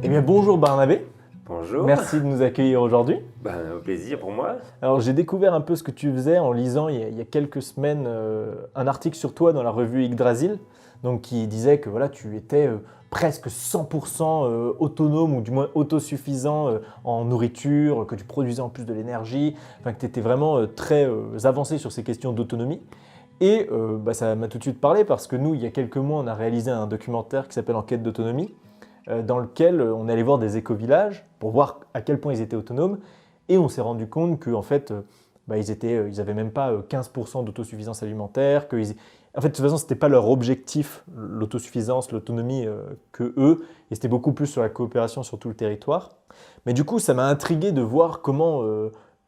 Eh bien, bonjour Barnabé, Bonjour. merci de nous accueillir aujourd'hui. Au plaisir pour moi. Alors, j'ai découvert un peu ce que tu faisais en lisant il y a quelques semaines un article sur toi dans la revue Yggdrasil, donc qui disait que voilà, tu étais presque 100% autonome ou du moins autosuffisant en nourriture, que tu produisais en plus de l'énergie, enfin que tu étais vraiment très avancé sur ces questions d'autonomie. Et ça m'a tout de suite parlé parce que nous, il y a quelques mois, on a réalisé un documentaire qui s'appelle Enquête d'autonomie, dans lequel on allait voir des éco-villages pour voir à quel point ils étaient autonomes. Et on s'est rendu compte qu'en fait, ils n'avaient même pas 15% d'autosuffisance alimentaire. En fait, de toute façon, ce n'était pas leur objectif, l'autosuffisance, l'autonomie, que eux. Et c'était beaucoup plus sur la coopération sur tout le territoire. Mais du coup, ça m'a intrigué de voir comment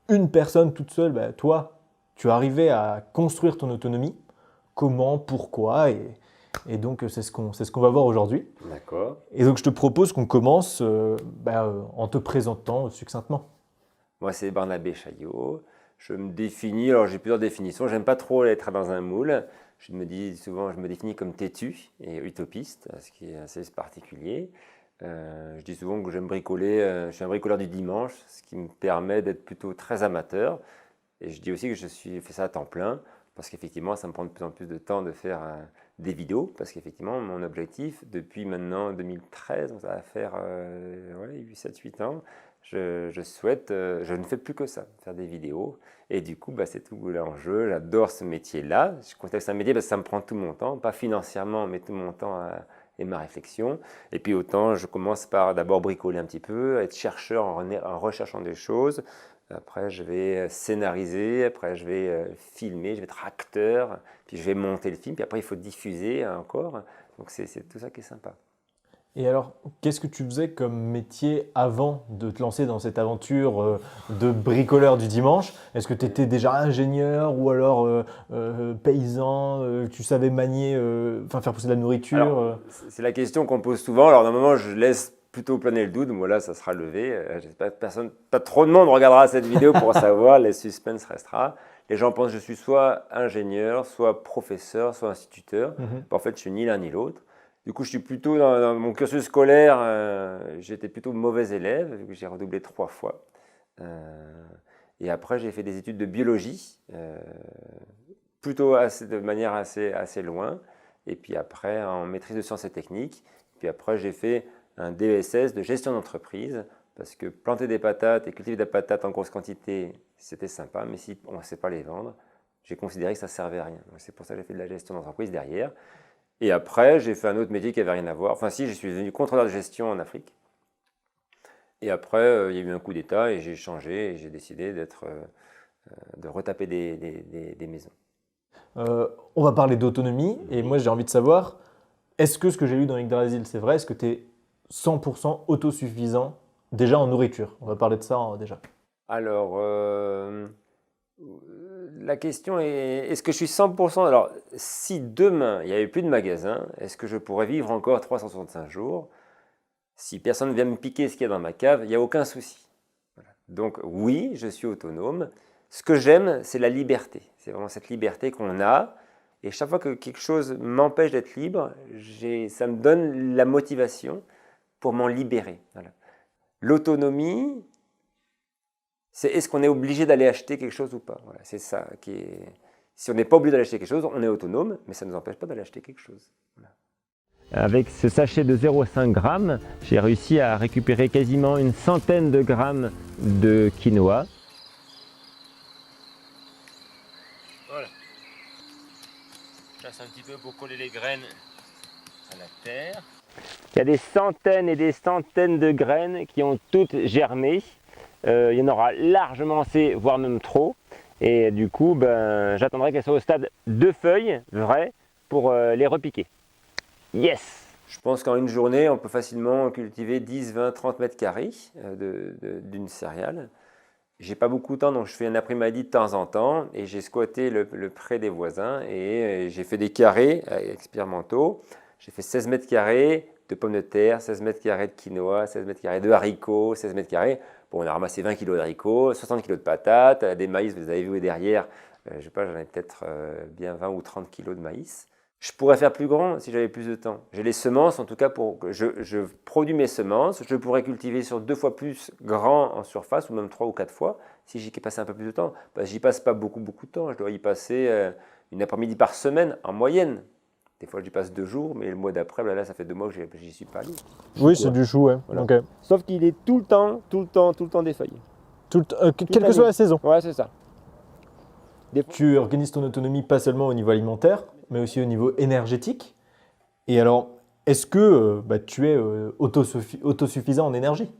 une personne toute seule, toi, tu arrivais à construire ton autonomie. Comment, pourquoi et donc, c'est ce qu'on va voir aujourd'hui. D'accord. Et donc, je te propose qu'on commence en te présentant succinctement. Moi, c'est Barnabé Chaillot. Je me définis, alors j'ai plusieurs définitions. J'aime pas trop être dans un moule. Je me dis souvent, je me définis comme têtu et utopiste, ce qui est assez particulier. Je dis souvent que j'aime bricoler. Je suis un bricoleur du dimanche, ce qui me permet d'être plutôt très amateur. Et je dis aussi que fais ça à temps plein, parce qu'effectivement, ça me prend de plus en plus de temps de faire des vidéos, parce qu'effectivement, mon objectif, depuis maintenant 2013, ça va faire 7-8 ans, je ne fais plus que ça, faire des vidéos. Et du coup, c'est tout l'enjeu. J'adore ce métier-là. Je considère que c'est un métier parce que ça me prend tout mon temps, pas financièrement, mais tout mon temps et ma réflexion. Et puis autant, je commence par d'abord bricoler un petit peu, être chercheur en recherchant des choses. Après, je vais scénariser, après, je vais filmer, je vais être acteur, puis je vais monter le film, puis après, il faut diffuser encore. Donc, c'est tout ça qui est sympa. Et alors, qu'est-ce que tu faisais comme métier avant de te lancer dans cette aventure de bricoleur du dimanche? Est-ce que tu étais déjà ingénieur ou alors paysan, tu savais manier, faire pousser de la nourriture Alors, c'est la question qu'on pose souvent. Alors, normalement, je laisse plutôt planer le doute. Moi, là, ça sera levé. J'espère que pas trop de monde regardera cette vidéo pour savoir. Le suspense restera. Les gens pensent que je suis soit ingénieur, soit professeur, soit instituteur. Mhm. En fait, je suis ni l'un ni l'autre. Du coup, je suis plutôt dans mon cursus scolaire, j'étais plutôt mauvais élève, vu que j'ai redoublé 3 fois. Et après, j'ai fait des études de biologie, de manière assez loin. Et puis après, en maîtrise de sciences et techniques. Puis après, j'ai fait un DESS de gestion d'entreprise, parce que planter des patates et cultiver des patates en grosse quantité, c'était sympa, mais si on ne sait pas les vendre, j'ai considéré que ça ne servait à rien. C'est pour ça que j'ai fait de la gestion d'entreprise derrière. Et après, j'ai fait un autre métier qui n'avait rien à voir. Enfin si, je suis devenu contrôleur de gestion en Afrique. Et après, il y a eu un coup d'État et j'ai changé et j'ai décidé de retaper des maisons. On va parler d'autonomie et moi j'ai envie de savoir, est-ce que ce que j'ai lu dans Yggdrasil c'est vrai? Est-ce que tu es 100% autosuffisant déjà en nourriture? On va parler de ça déjà. Alors, la question est, est-ce que je suis 100%? Alors, si demain, il n'y avait plus de magasin, est-ce que je pourrais vivre encore 365 jours? Si personne ne vient me piquer ce qu'il y a dans ma cave, il n'y a aucun souci. Voilà. Donc oui, je suis autonome. Ce que j'aime, c'est la liberté. C'est vraiment cette liberté qu'on a. Et chaque fois que quelque chose m'empêche d'être libre, ça me donne la motivation pour m'en libérer. Voilà. L'autonomie, c'est est-ce qu'on est obligé d'aller acheter quelque chose ou pas? Voilà, c'est ça qui est. Si on n'est pas obligé d'aller acheter quelque chose, on est autonome, mais ça ne nous empêche pas d'aller acheter quelque chose. Voilà. Avec ce sachet de 0,5 g, j'ai réussi à récupérer quasiment une centaine de grammes de quinoa. Voilà. Je passe un petit peu pour coller les graines à la terre. Il y a des centaines et des centaines de graines qui ont toutes germé. Il y en aura largement assez, voire même trop. Et du coup, j'attendrai qu'elles soient au stade de feuilles vraies pour les repiquer. Yes! Je pense qu'en une journée, on peut facilement cultiver 10, 20, 30 mètres carrés d'une céréale. J'ai pas beaucoup de temps, donc je fais un après-midi de temps en temps et j'ai squatté le pré des voisins et j'ai fait des carrés expérimentaux. J'ai fait 16 mètres carrés de pommes de terre, 16 mètres carrés de quinoa, 16 mètres carrés de haricots, 16 mètres carrés. Bon, on a ramassé 20 kg d'haricots, 60 kg de patates, des maïs, vous avez vu derrière, je sais pas, j'en ai peut-être bien 20 ou 30 kg de maïs. Je pourrais faire plus grand si j'avais plus de temps. J'ai les semences, en tout cas, je produis mes semences. Je pourrais cultiver sur 2 fois plus grand en surface, ou même 3 ou 4 fois, si j'y passais un peu plus de temps. Parce que j'y passe pas beaucoup de temps. Je dois y passer une après-midi par semaine, en moyenne. Des fois, j'y passe 2 jours, mais le mois d'après, là, ça fait 2 mois que j'y suis pas allé. Oui, c'est du chou, ouais. Voilà. Ok. Sauf qu'il est tout le temps défeuillé. Quelle que soit la saison. Ouais, c'est ça. Tu organises ton autonomie pas seulement au niveau alimentaire, mais aussi au niveau énergétique. Et alors, est-ce que tu es autosuffisant en énergie?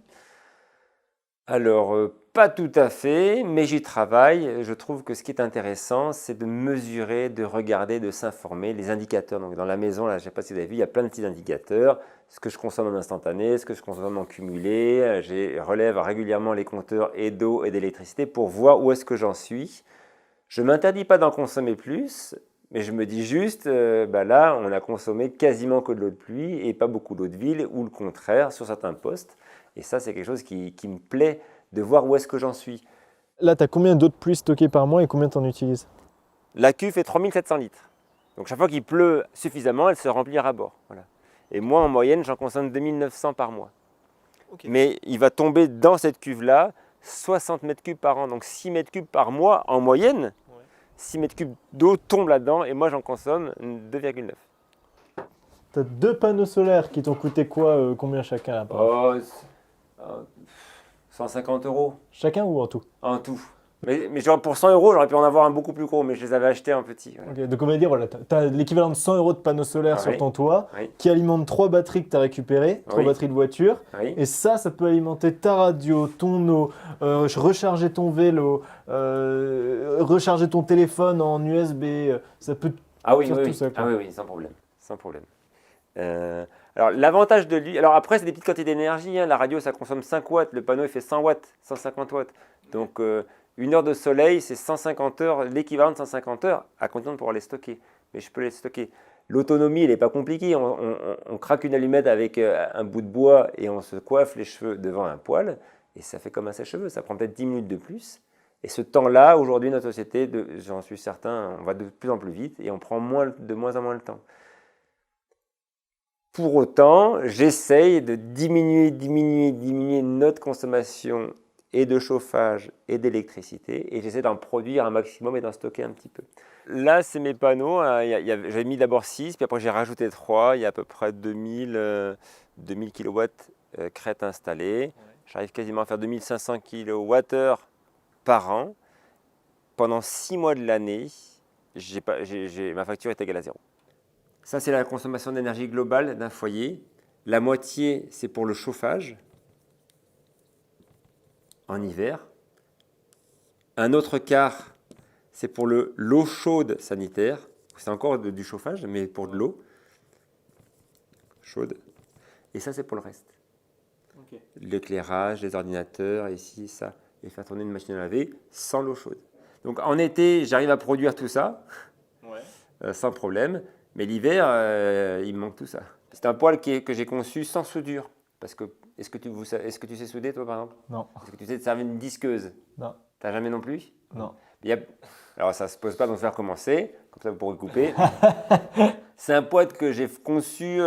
Alors, pas tout à fait, mais j'y travaille. Je trouve que ce qui est intéressant, c'est de mesurer, de regarder, de s'informer, les indicateurs. Donc, dans la maison, là, je ne sais pas si vous avez vu, il y a plein de petits indicateurs. Ce que je consomme en instantané, ce que je consomme en cumulé. Je relève régulièrement les compteurs et d'eau et d'électricité pour voir où est-ce que j'en suis. Je ne m'interdis pas d'en consommer plus, mais je me dis juste, là, on a consommé quasiment que de l'eau de pluie et pas beaucoup d'eau de ville, ou le contraire sur certains postes. Et ça, c'est quelque chose qui me plaît, de voir où est-ce que j'en suis. Là, tu as combien d'eau de pluie stockée par mois et combien tu en utilises? La cuve fait 3700 litres. Donc chaque fois qu'il pleut suffisamment, elle se remplit à bord. Voilà. Et moi, en moyenne, j'en consomme 2900 par mois. Okay. Mais il va tomber dans cette cuve-là 60 mètres cubes par an, donc 6 mètres cubes par mois en moyenne. Ouais. 6 mètres cubes d'eau tombent là-dedans et moi, j'en consomme 2,9. Tu as 2 panneaux solaires qui t'ont coûté quoi, combien chacun là, 150 €. Chacun ou en tout? En tout. Mais genre pour 100 €, j'aurais pu en avoir un beaucoup plus gros, mais je les avais achetés en petit. Voilà. Okay, donc on va dire, voilà, tu as l'équivalent de 100 € de panneaux solaires sur ton toit, qui alimentent 3 batteries que tu as récupérées, 3 batteries de voiture. Et ça peut alimenter ta radio, ton eau, recharger ton vélo, recharger ton téléphone en USB. Ça peut faire tout ça. Quoi. Ah oui, sans problème. Sans problème. Alors l'avantage de lui, alors après c'est des petites quantités d'énergie, hein. La radio ça consomme 5 watts, le panneau il fait 100 watts, 150 watts. Donc 1 heure de soleil c'est 150 heures, l'équivalent de 150 heures à condition de pouvoir les stocker. Mais je peux les stocker. L'autonomie elle n'est pas compliquée, on craque une allumette avec un bout de bois et on se coiffe les cheveux devant un poêle et ça fait comme un sèche-cheveux, ça prend peut-être 10 minutes de plus. Et ce temps-là, aujourd'hui notre société, j'en suis certain, on va de plus en plus vite et on prend de moins en moins le temps. Pour autant, j'essaye de diminuer notre consommation et de chauffage et d'électricité et j'essaie d'en produire un maximum et d'en stocker un petit peu. Là, c'est mes panneaux. J'avais mis d'abord 6, puis après j'ai rajouté 3. Il y a à peu près 2000 kW crête installées. J'arrive quasiment à faire 2500 kWh par an. Pendant 6 mois de l'année, ma facture est égale à 0. Ça, c'est la consommation d'énergie globale d'un foyer. La moitié, c'est pour le chauffage en hiver. Un autre quart, c'est pour l'eau chaude sanitaire. C'est encore du chauffage, mais pour de l'eau chaude. Et ça, c'est pour le reste. Okay. L'éclairage, les ordinateurs, ici, ça. Et faire tourner une machine à laver sans l'eau chaude. Donc en été, j'arrive à produire tout ça, sans problème. Mais l'hiver, il me manque tout ça. C'est un poêle que j'ai conçu sans soudure. Parce que, est-ce que tu sais souder, toi, par exemple? Non. Est-ce que tu sais te servir une disqueuse? Non. T'as jamais non plus? Non. Alors, ça ne se pose pas d'en faire commencer. Comme ça, vous pourrez couper. C'est un poêle que j'ai conçu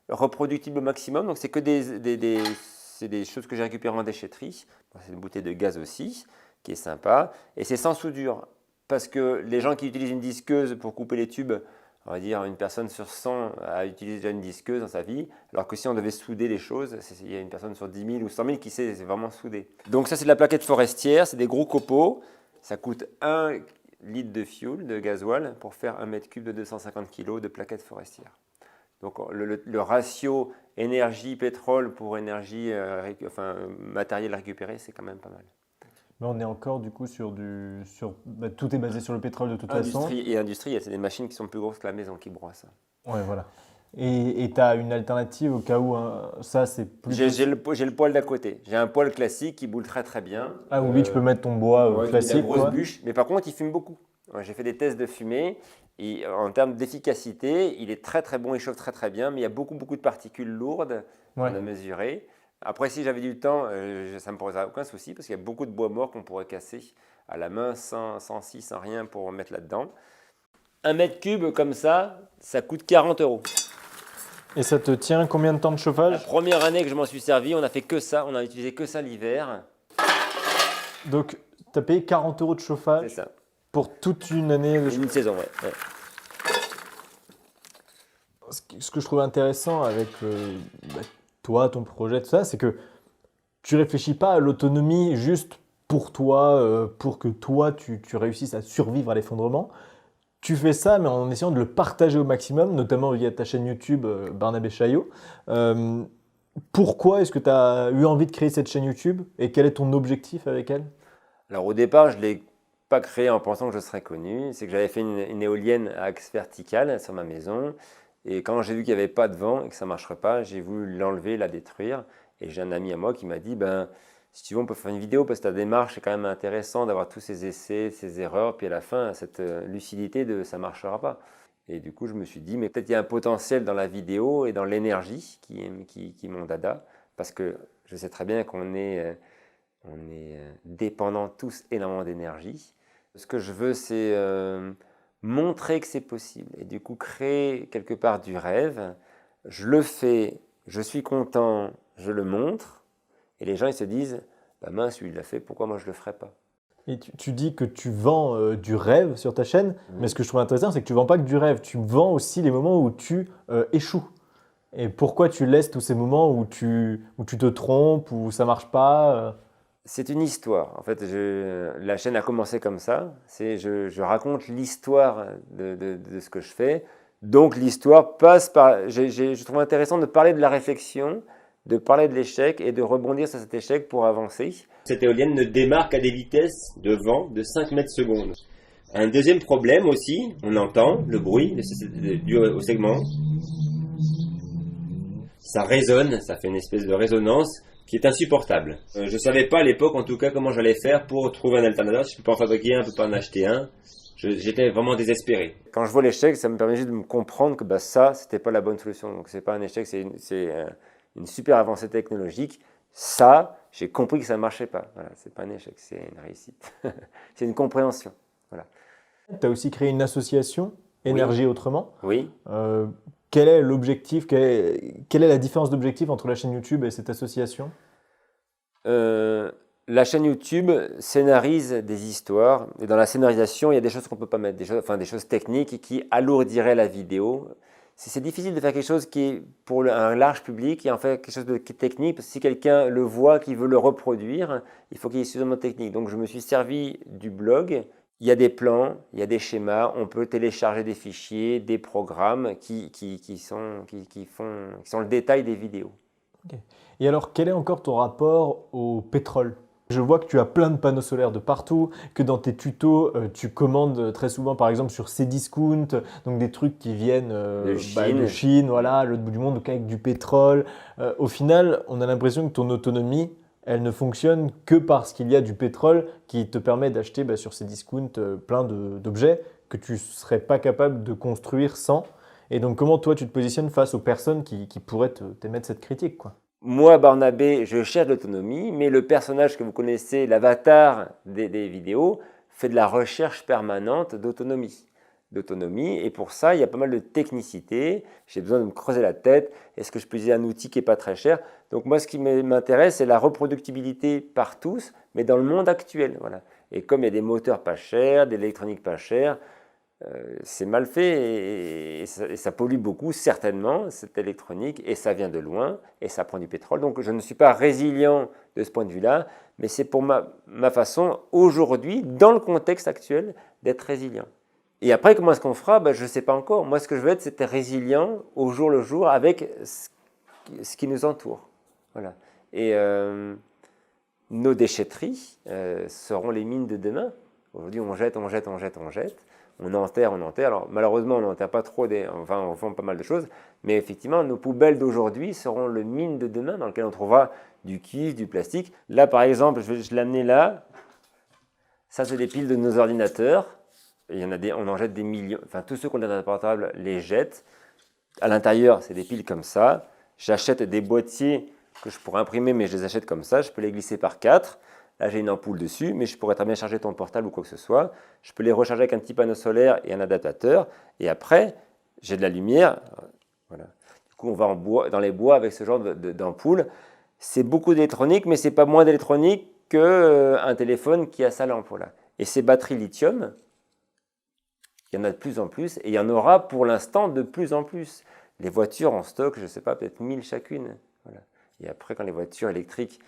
reproductible au maximum. Donc, c'est que c'est des choses que j'ai récupérées en déchetterie. C'est une bouteille de gaz aussi, qui est sympa. Et c'est sans soudure. Parce que les gens qui utilisent une disqueuse pour couper les tubes, on va dire une personne sur 100 a utilisé déjà une disqueuse dans sa vie, alors que si on devait souder les choses, il y a une personne sur 10 000 ou 100 000 qui sait vraiment souder. Donc ça, c'est de la plaquette forestière, c'est des gros copeaux, ça coûte 1 litre de fuel, de gasoil, pour faire 1 mètre cube de 250 kg de plaquette forestière. Donc le ratio énergie-pétrole pour énergie, matériel récupéré, c'est quand même pas mal. Mais on est encore du coup tout est basé sur le pétrole de toute façon. Et industriel, c'est des machines qui sont plus grosses que la maison qui broient ça. Ouais, voilà. Et tu as une alternative au cas où ça c'est plus. J'ai le poêle d'à côté. J'ai un poêle classique qui boule très très bien. Ah oui, tu peux mettre ton bois classique. Il a une grosse bûche, mais par contre il fume beaucoup. J'ai fait des tests de fumée et en termes d'efficacité, il est très très bon, il chauffe très très bien, mais il y a beaucoup de particules lourdes à mesurer. Après, si j'avais du temps, ça ne me poserait aucun souci parce qu'il y a beaucoup de bois mort qu'on pourrait casser à la main sans scie, sans rien pour mettre là-dedans. 1 mètre cube comme ça coûte 40 €. Et ça te tient combien de temps de La chauffage? première année que je m'en suis servi, on a fait que ça, on a utilisé que ça l'hiver. Donc, tu as payé 40 € de C'est chauffage ça. pour toute une année de Une saison, ouais. Ce que je trouve intéressant avec toi, ton projet, tout ça, c'est que tu réfléchis pas à l'autonomie juste pour toi, pour que toi, tu réussisses à survivre à l'effondrement. Tu fais ça, mais en essayant de le partager au maximum, notamment via ta chaîne YouTube Barnabé Chaillot. Pourquoi est-ce que tu as eu envie de créer cette chaîne YouTube et quel est ton objectif avec elle? Alors au départ, je ne l'ai pas créé en pensant que je serais connu. C'est que j'avais fait une éolienne à axe vertical sur ma maison. Et quand j'ai vu qu'il n'y avait pas de vent et que ça ne marcherait pas, j'ai voulu l'enlever, la détruire. Et j'ai un ami à moi qui m'a dit, si tu veux, on peut faire une vidéo parce que ta démarche est quand même intéressant d'avoir tous ces essais, ces erreurs. Puis à la fin, cette lucidité de ça ne marchera pas. Et du coup, je me suis dit, mais peut-être il y a un potentiel dans la vidéo et dans l'énergie qui est mon dada. Parce que je sais très bien qu'on est dépendants tous énormément d'énergie. Ce que je veux, c'est montrer que c'est possible et du coup créer quelque part du rêve. Je le fais, je suis content, je le montre et les gens ils se disent mince, lui il l'a fait, pourquoi moi je le ferais pas? Et tu dis que tu vends du rêve sur ta chaîne, mais ce que je trouve intéressant, c'est que tu vends pas que du rêve, tu vends aussi les moments où tu échoues. Et pourquoi tu laisses tous ces moments où tu te trompes, où ça marche pas? C'est une histoire. En fait, la chaîne a commencé comme ça. Je raconte l'histoire de ce que je fais. Donc l'histoire passe par... Je trouve intéressant de parler de la réflexion, de parler de l'échec et de rebondir sur cet échec pour avancer. Cette éolienne ne démarre qu'à des vitesses de vent de 5 mètres secondes. Un deuxième problème aussi, on entend le bruit dû au segment. Ça résonne, ça fait une espèce de résonance qui est insupportable. Je ne savais pas à l'époque, en tout cas, comment j'allais faire pour trouver un alternateur. Si je ne peux pas en fabriquer un, je ne peux pas en acheter un. J'étais vraiment désespéré. Quand je vois l'échec, ça me permet juste de me comprendre que ça, c'était pas la bonne solution. Donc c'est pas un échec, c'est une super avancée technologique. Ça, j'ai compris que ça ne marchait pas. Voilà, c'est pas un échec, c'est une réussite. C'est une compréhension. Voilà. Tu as aussi créé une association, Énergie Autrement. Oui. Quel est l'objectif, quelle est la différence d'objectif entre la chaîne YouTube et cette association? La chaîne YouTube scénarise des histoires et dans la scénarisation, il y a des choses qu'on ne peut pas mettre, des choses techniques qui alourdiraient la vidéo. C'est difficile de faire quelque chose qui est pour un large public et en fait quelque chose de technique parce que si quelqu'un le voit, qu'il veut le reproduire, il faut qu'il y ait suffisamment de technique. Donc je me suis servi du blog. Il y a des plans, il y a des schémas, on peut télécharger des fichiers, des programmes qui sont le détail des vidéos. Okay. Et alors, quel est encore ton rapport au pétrole? Je vois que tu as plein de panneaux solaires de partout, que dans tes tutos, tu commandes très souvent, par exemple, sur Cdiscount, donc des trucs qui viennent de Chine, voilà, à l'autre bout du monde, donc avec du pétrole. Au final, on a l'impression que ton autonomie, elle ne fonctionne que parce qu'il y a du pétrole qui te permet d'acheter sur Cdiscount plein d'objets que tu ne serais pas capable de construire sans. Et donc, comment toi, tu te positionnes face aux personnes qui pourraient t'émettre cette critique, quoi? Moi, Barnabé, je cherche l'autonomie, mais le personnage que vous connaissez, l'avatar des vidéos, fait de la recherche permanente d'autonomie. Et pour ça, il y a pas mal de technicité. J'ai besoin de me creuser la tête. Est-ce que je peux utiliser un outil qui n'est pas très cher? Donc moi, ce qui m'intéresse, c'est la reproductibilité par tous, mais dans le monde actuel. Voilà. Et comme il y a des moteurs pas chers, de l'électronique pas chère, c'est mal fait et ça pollue beaucoup, certainement, cette électronique, et ça vient de loin, et ça prend du pétrole. Donc je ne suis pas résilient de ce point de vue-là, mais c'est pour ma façon, aujourd'hui, dans le contexte actuel, d'être résilient. Et après, comment est-ce qu'on fera? Je ne sais pas encore. Moi, ce que je veux être, c'est être résilient au jour le jour avec ce qui nous entoure. Voilà. Et nos déchetteries seront les mines de demain. Aujourd'hui, on jette. On enterre. Alors, malheureusement, on n'enterre pas trop, on vend pas mal de choses, mais effectivement, nos poubelles d'aujourd'hui seront le mine de demain dans lequel on trouvera du cuivre, du plastique. Là, par exemple, je l'ai amené là. Ça, c'est des piles de nos ordinateurs. Il y en a on en jette des millions. Enfin, tous ceux qui ont des ordinateurs portables les jettent. À l'intérieur, c'est des piles comme ça. J'achète des boîtiers que je pourrais imprimer, mais je les achète comme ça. Je peux les glisser par 4. Là, j'ai une ampoule dessus, mais je pourrais très bien charger ton portable ou quoi que ce soit. Je peux les recharger avec un petit panneau solaire et un adaptateur. Et après, j'ai de la lumière. Voilà. Du coup, on va dans les bois avec ce genre d'ampoule. C'est beaucoup d'électronique, mais c'est pas moins d'électronique qu'un téléphone qui a sa lampe. Voilà. Et ces batteries lithium, il y en a de plus en plus, et il y en aura pour l'instant de plus en plus. Les voitures en stock, je ne sais pas, peut-être 1000 chacune. Voilà. Et après, quand les voitures électriques,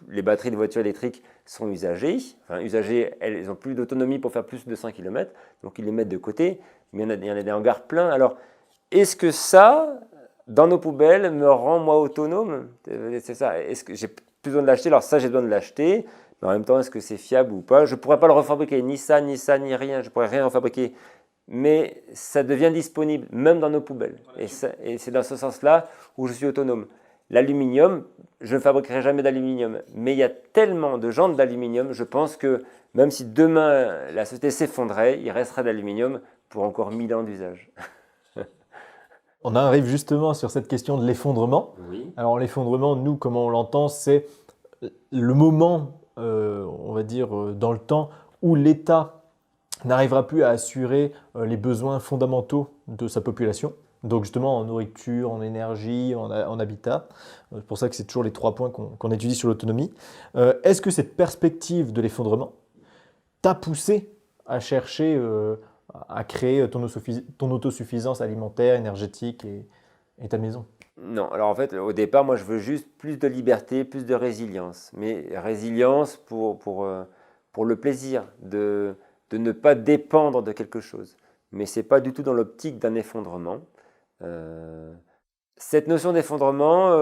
les batteries de voitures électriques sont usagées, elles n'ont plus d'autonomie pour faire plus de 100 km, donc ils les mettent de côté, mais il y en a des hangars pleins. Alors, est-ce que ça, dans nos poubelles, me rend moi autonome? C'est ça. Est-ce que j'ai plus besoin de l'acheter? Alors ça, j'ai besoin de l'acheter, mais en même temps, est-ce que c'est fiable ou pas? Je ne pourrais pas le refabriquer, ni ça, ni rien. Je ne pourrais rien refabriquer. Mais ça devient disponible, même dans nos poubelles. Et c'est dans ce sens-là où je suis autonome. L'aluminium, je ne fabriquerai jamais d'aluminium. Mais il y a tellement de gens d'aluminium, je pense que même si demain la société s'effondrait, il restera d'aluminium pour encore 1000 ans d'usage. On arrive justement sur cette question de l'effondrement. Oui. Alors l'effondrement, nous, comment on l'entend, c'est le moment, on va dire, dans le temps où l'État n'arrivera plus à assurer les besoins fondamentaux de sa population. Donc justement en nourriture, en énergie, en habitat. C'est pour ça que c'est toujours les 3 points qu'on étudie sur l'autonomie. Est-ce que cette perspective de l'effondrement t'a poussé à chercher à créer ton autosuffisance alimentaire, énergétique et ta maison? Non, alors en fait, au départ, moi je veux juste plus de liberté, plus de résilience. Mais résilience pour le plaisir de ne pas dépendre de quelque chose. Mais ce n'est pas du tout dans l'optique d'un effondrement. Cette notion d'effondrement,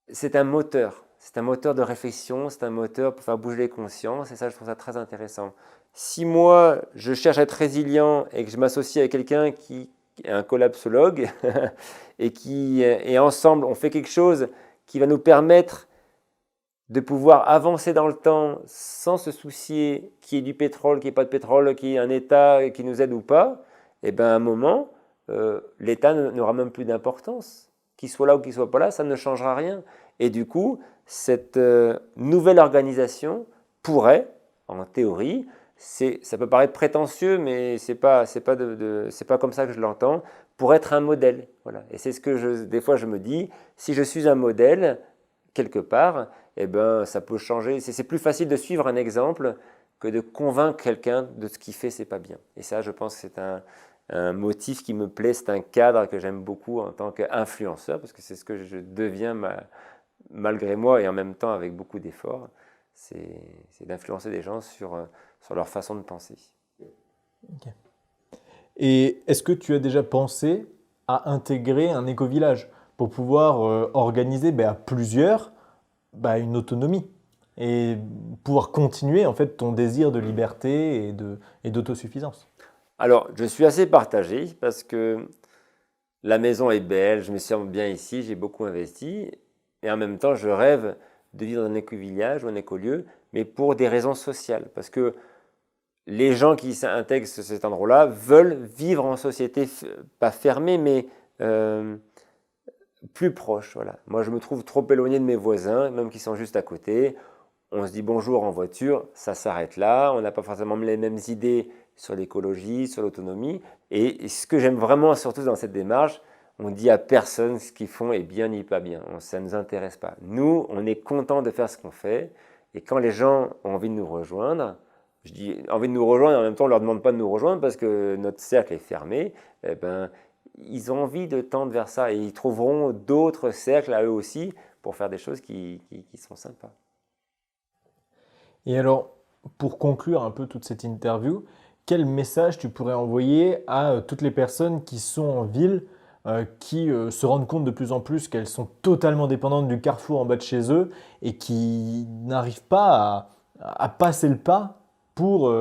c'est un moteur. C'est un moteur de réflexion, c'est un moteur pour faire bouger les consciences, et ça, je trouve ça très intéressant. Si moi, je cherche à être résilient et que je m'associe avec quelqu'un qui est un collapsologue, et ensemble, on fait quelque chose qui va nous permettre de pouvoir avancer dans le temps sans se soucier qu'il y ait du pétrole, qu'il n'y ait pas de pétrole, qu'il y ait un État qui nous aide ou pas, et bien à un moment, l'État n'aura même plus d'importance. Qu'il soit là ou qu'il ne soit pas là, ça ne changera rien. Et du coup, cette nouvelle organisation pourrait, en théorie, ça peut paraître prétentieux, mais c'est pas comme ça que je l'entends, pour être un modèle. Voilà. Et c'est ce que des fois je me dis, si je suis un modèle, quelque part, eh ben, ça peut changer. C'est plus facile de suivre un exemple que de convaincre quelqu'un de ce qu'il fait, c'est pas bien. Et ça, je pense que c'est un motif qui me plaît, c'est un cadre que j'aime beaucoup en tant qu'influenceur, parce que c'est ce que je deviens malgré moi et en même temps avec beaucoup d'efforts, c'est d'influencer des gens sur leur façon de penser. Okay. Et est-ce que tu as déjà pensé à intégrer un éco-village pour pouvoir organiser à plusieurs une autonomie et pouvoir continuer en fait ton désir de liberté et d'autosuffisance? Alors, je suis assez partagé parce que la maison est belle, je me sens bien ici, j'ai beaucoup investi et en même temps, je rêve de vivre dans un éco-village ou un écolieu, mais pour des raisons sociales. Parce que les gens qui s'intègrent à cet endroit-là veulent vivre en société, pas fermée, mais plus proche. Voilà. Moi, je me trouve trop éloigné de mes voisins, même qui sont juste à côté. On se dit bonjour en voiture, ça s'arrête là. On n'a pas forcément les mêmes idées sur l'écologie, sur l'autonomie. Et ce que j'aime vraiment, surtout dans cette démarche, on dit à personne ce qu'ils font est bien ni pas bien. Ça ne nous intéresse pas. Nous, on est content de faire ce qu'on fait. Et quand les gens ont envie de nous rejoindre, je dis envie de nous rejoindre et en même temps on ne leur demande pas de nous rejoindre parce que notre cercle est fermé, eh ben, ils ont envie de tendre vers ça et ils trouveront d'autres cercles à eux aussi pour faire des choses qui sont sympas. Et alors, pour conclure un peu toute cette interview, quel message tu pourrais envoyer à toutes les personnes qui sont en ville, qui se rendent compte de plus en plus qu'elles sont totalement dépendantes du carrefour en bas de chez eux et qui n'arrivent pas à passer le pas pour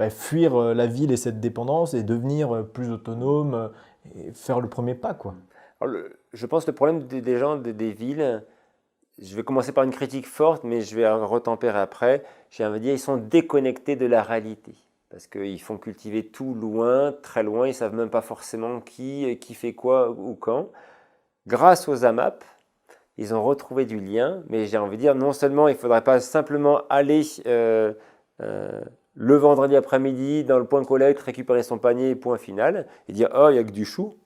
fuir la ville et cette dépendance et devenir plus autonome et faire le premier pas, quoi? Alors, je pense que le problème des gens des villes, je vais commencer par une critique forte, mais je vais retempérer après. J'ai envie de dire, ils sont déconnectés de la réalité. Parce qu'ils font cultiver tout loin, très loin, ils ne savent même pas forcément qui fait quoi ou quand. Grâce aux AMAP, ils ont retrouvé du lien, mais j'ai envie de dire, non seulement il ne faudrait pas simplement aller le vendredi après-midi dans le point collecte, récupérer son panier, point final, et dire « oh, il n'y a que du chou ».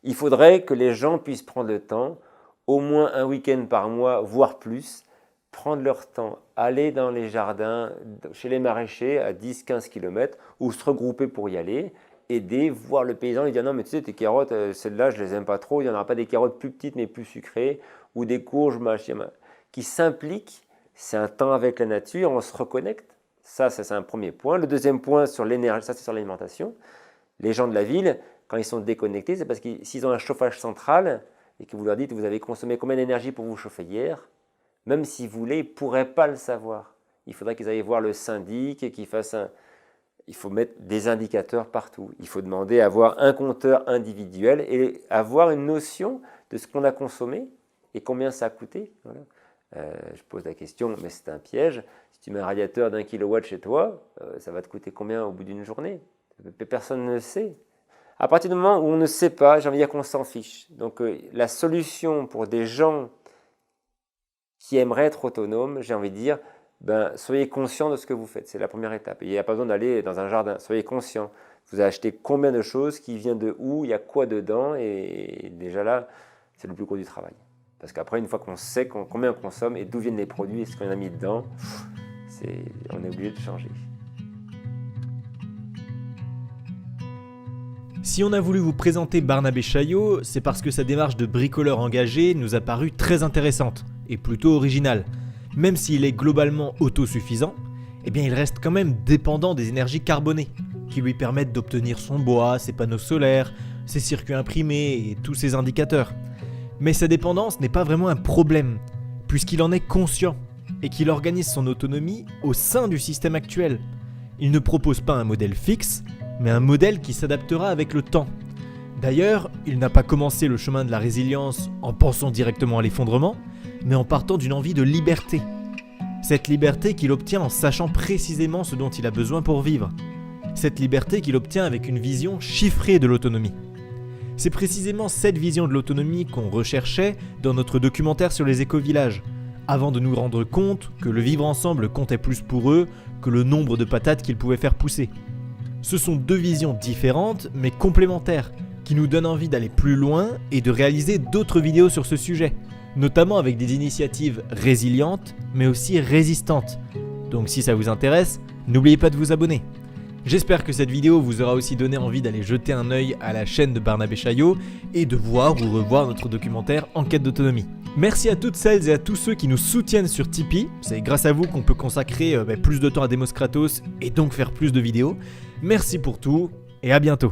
Il faudrait que les gens puissent prendre le temps, au moins un week-end par mois, voire plus, prendre leur temps, aller dans les jardins, chez les maraîchers à 10-15 km, ou se regrouper pour y aller, aider, voir le paysan, lui dire « non mais tu sais, tes carottes, celles-là je les aime pas trop, il n'y en aura pas des carottes plus petites mais plus sucrées, ou des courges, machin, qui s'impliquent, c'est un temps avec la nature, on se reconnecte. Ça, c'est un premier point. Le deuxième point sur l'énergie, ça c'est sur l'alimentation. Les gens de la ville, quand ils sont déconnectés, c'est parce que s'ils ont un chauffage central et que vous leur dites vous avez consommé combien d'énergie pour vous chauffer hier, même s'ils voulaient, ils ne pourraient pas le savoir. Il faudrait qu'ils aillent voir le syndic et qu'ils fassent un... Il faut mettre des indicateurs partout. Il faut demander à avoir un compteur individuel et avoir une notion de ce qu'on a consommé et combien ça a coûté. Voilà. Je pose la question, mais c'est un piège. Si tu mets un radiateur d'1 kW chez toi, ça va te coûter combien au bout d'une journée? Personne ne le sait. À partir du moment où on ne sait pas, j'ai envie de dire qu'on s'en fiche. Donc la solution pour des gens qui aimeraient être autonomes, j'ai envie de dire, soyez conscient de ce que vous faites. C'est la première étape. Et il n'y a pas besoin d'aller dans un jardin. Soyez conscient. Vous avez acheté combien de choses, qui vient de où, il y a quoi dedans. Et déjà là, c'est le plus gros du travail. Parce qu'après, une fois qu'on sait combien on consomme et d'où viennent les produits et ce qu'on a mis dedans, on est obligé de changer. Si on a voulu vous présenter Barnabé Chaillot, c'est parce que sa démarche de bricoleur engagé nous a paru très intéressante et plutôt originale. Même s'il est globalement autosuffisant, eh bien il reste quand même dépendant des énergies carbonées qui lui permettent d'obtenir son bois, ses panneaux solaires, ses circuits imprimés et tous ses indicateurs. Mais sa dépendance n'est pas vraiment un problème, puisqu'il en est conscient et qu'il organise son autonomie au sein du système actuel. Il ne propose pas un modèle fixe, mais un modèle qui s'adaptera avec le temps. D'ailleurs, il n'a pas commencé le chemin de la résilience en pensant directement à l'effondrement, mais en partant d'une envie de liberté. Cette liberté qu'il obtient en sachant précisément ce dont il a besoin pour vivre. Cette liberté qu'il obtient avec une vision chiffrée de l'autonomie. C'est précisément cette vision de l'autonomie qu'on recherchait dans notre documentaire sur les éco-villages, avant de nous rendre compte que le vivre ensemble comptait plus pour eux que le nombre de patates qu'ils pouvaient faire pousser. Ce sont deux visions différentes mais complémentaires qui nous donnent envie d'aller plus loin et de réaliser d'autres vidéos sur ce sujet, notamment avec des initiatives résilientes mais aussi résistantes. Donc si ça vous intéresse, n'oubliez pas de vous abonner. J'espère que cette vidéo vous aura aussi donné envie d'aller jeter un œil à la chaîne de Barnabé Chaillot et de voir ou revoir notre documentaire En quête d'autonomie. Merci à toutes celles et à tous ceux qui nous soutiennent sur Tipeee. C'est grâce à vous qu'on peut consacrer plus de temps à Demos Kratos et donc faire plus de vidéos. Merci pour tout et à bientôt.